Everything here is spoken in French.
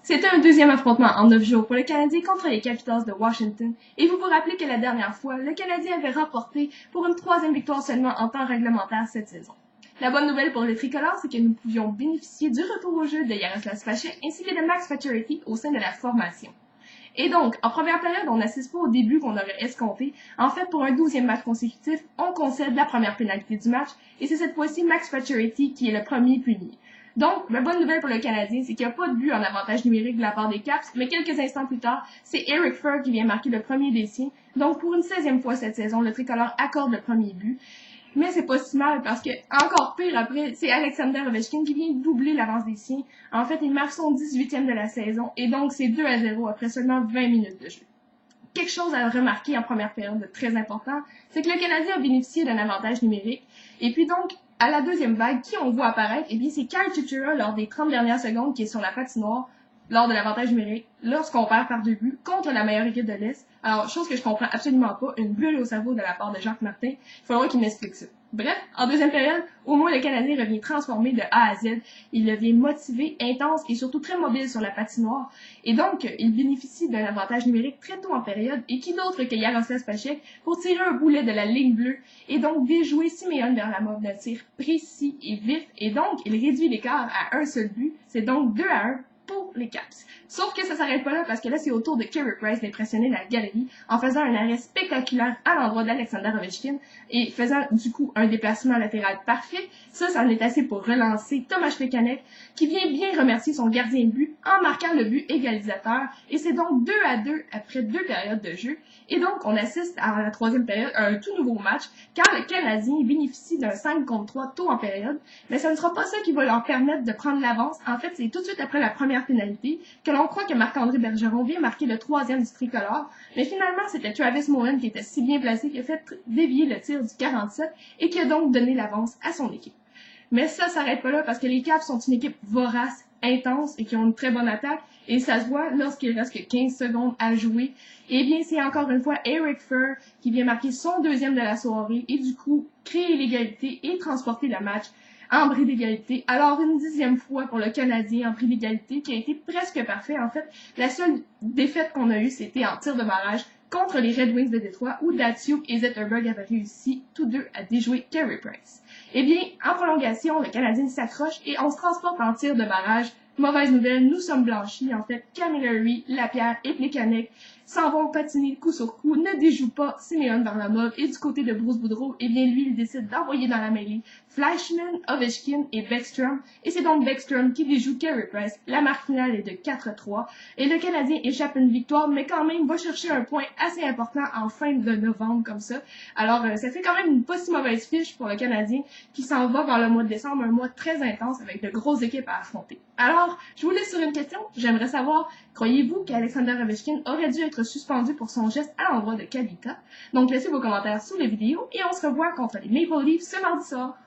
C'était un deuxième affrontement en 9 jours pour le Canadien contre les Capitals de Washington, et vous vous rappelez que la dernière fois, le Canadien avait remporté pour une troisième victoire seulement en temps réglementaire cette saison. La bonne nouvelle pour les tricolores, c'est que nous pouvions bénéficier du retour au jeu de Jaroslav Spacek ainsi que de Max Pacioretty au sein de la formation. Et donc, en première période, on n'assiste pas au début qu'on aurait escompté. En fait, pour un 12e match consécutif, on concède la première pénalité du match, et c'est cette fois-ci Max Pacioretty qui est le premier puni. Donc, la bonne nouvelle pour le Canadien, c'est qu'il n'y a pas de but en avantage numérique de la part des Caps, mais quelques instants plus tard, c'est Eric Furr qui vient marquer le premier des siens. Donc, pour une 16e fois cette saison, le tricolore accorde le premier but. Mais c'est pas si mal parce que, encore pire après, c'est Alexander Ovechkin qui vient doubler l'avance des siens. En fait, il marque son 18e de la saison et donc c'est 2-0 après seulement 20 minutes de jeu. Quelque chose à remarquer en première période de très important, c'est que le Canadien a bénéficié d'un avantage numérique. Et puis donc, à la deuxième vague, qui on voit apparaître, eh bien c'est Kyle Chuchura lors des 30 dernières secondes qui est sur la patinoire lors de l'avantage numérique, lorsqu'on perd par 2 buts contre la meilleure équipe de l'Est. Alors, chose que je comprends absolument pas, une bulle au cerveau de la part de Jacques Martin, il faudra qu'il m'explique ça. Bref, en deuxième période, au moins le Canadien revient transformé de A à Z. Il devient motivé, intense et surtout très mobile sur la patinoire. Et donc, il bénéficie d'un avantage numérique très tôt en période. Et qui d'autre que Jaroslav Spacek pour tirer un boulet de la ligne bleue et donc déjouer Simeon Varlamov d'un tir précis et vif. Et donc, il réduit l'écart à un seul but. C'est donc 2-1 pour les Caps. Sauf que ça s'arrête pas là parce que là, c'est au tour de Carey Price d'impressionner la galerie en faisant un arrêt spectaculaire à l'endroit d'Alexander Ovechkin et faisant du coup un déplacement latéral parfait. Ça en est assez pour relancer Tomáš Plekanec qui vient bien remercier son gardien de but en marquant le but égalisateur. Et c'est donc 2-2 après 2 périodes de jeu. Et donc, on assiste à la troisième période à un tout nouveau match car le Canadien bénéficie d'un 5 contre 3 tôt en période. Mais ce ne sera pas ça qui va leur permettre de prendre l'avance. En fait, c'est tout de suite après la première pénalité que l'on croit que Marc-André Bergeron vient marquer le troisième du tricolore. Mais finalement, c'était Travis Morin qui était si bien placé qu'il a fait dévier le tir du 47 et qui a donc donné l'avance à son équipe. Mais ça s'arrête pas là parce que les Caps sont une équipe vorace, intense et qui ont une très bonne attaque. Et ça se voit lorsqu'il reste que 15 secondes à jouer. Et bien, c'est encore une fois Eric Furr qui vient marquer son deuxième de la soirée et du coup créer l'égalité et transporter le match en bris d'égalité. Alors, une 10e fois pour le Canadien en bris d'égalité qui a été presque parfait. En fait, la seule défaite qu'on a eue, c'était en tir de barrage contre les Red Wings de Détroit où Datsyuk et Zetterberg avaient réussi tous deux à déjouer Carey Price. Eh bien, en prolongation, le Canadien s'accroche et on se transporte en tir de barrage. Mauvaise nouvelle, nous sommes blanchis. En fait, Camilleri, Lapierre et Plekanec s'en vont patiner coup sur coup, ne déjouent pas Simeon Varlamov et du côté de Bruce Boudreau, eh bien lui, il décide d'envoyer dans la mêlée Fleischmann, Ovechkin et Beckstrom, et c'est donc Beckstrom qui déjoue Carey Price. La marque finale est de 4-3, et le Canadien échappe une victoire, mais quand même va chercher un point assez important en fin de novembre comme ça. Alors, ça fait quand même une pas si mauvaise fiche pour le Canadien qui s'en va vers le mois de décembre, un mois très intense avec de grosses équipes à affronter. Alors, je vous laisse sur une question. J'aimerais savoir, croyez-vous qu'Alexander Ovechkin aurait dû être suspendu pour son geste à l'endroit de Kalita? Donc, laissez vos commentaires sous la vidéo et on se revoit contre les Maple Leafs ce mardi soir.